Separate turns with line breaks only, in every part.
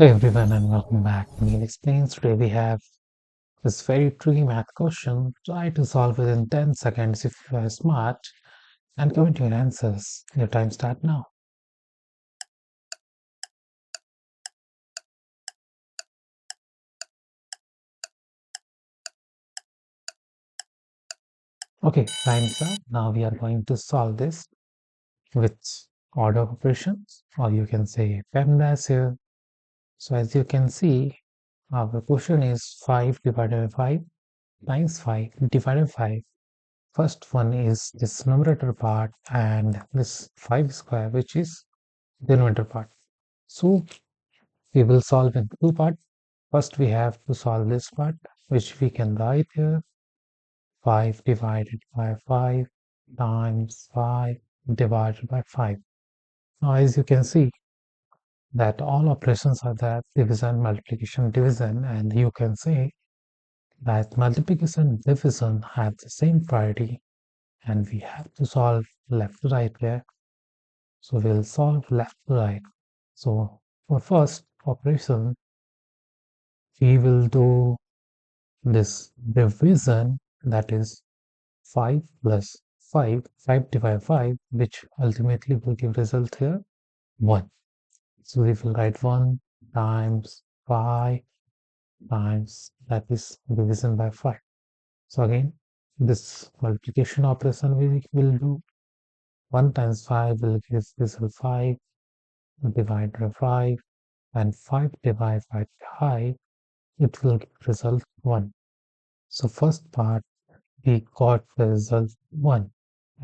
Hey everyone and welcome back. Neil explains. Today we have this very tricky math question. Try to solve within 10 seconds if you are smart and comment your answers. Your time start now. Okay, time's up. Now we are going to solve this with order operations, or you can say PEMDAS here. So as you can see, our question is 5 divided by 5 times 5 divided by 5. First one is this numerator part and this 5 square, which is denominator part. So we will solve in two parts. First, we have to solve this part, which we can write here 5 divided by 5 times 5 divided by 5. Now, as you can see, that all operations are that division, multiplication, division, and you can say that multiplication division have the same priority, and we have to solve left to right here. So we'll solve left to right. So for first operation, we will do this division, that is 5 plus 5, 5 divided 5, which ultimately will give result here 1. So we will write 1 times 5 times, that is division by 5. So again, this multiplication operation we will do 1 times 5 will give result 5 divided by 5, and 5 divided by 5, it will give result 1. So first part we got the result 1.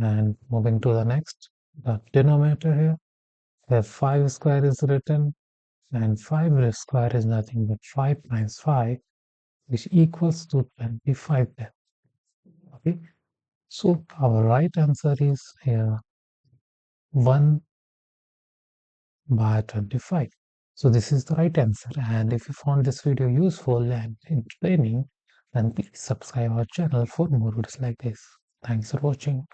And moving to the next, the denominator here, where 5 square is written, and 5 square is nothing but 5 times 5, which equals to 25 then. Okay, so our right answer is here 1 by 25. So this is the right answer. And if you found this video useful and entertaining, then please subscribe our channel for more videos like this. Thanks for watching.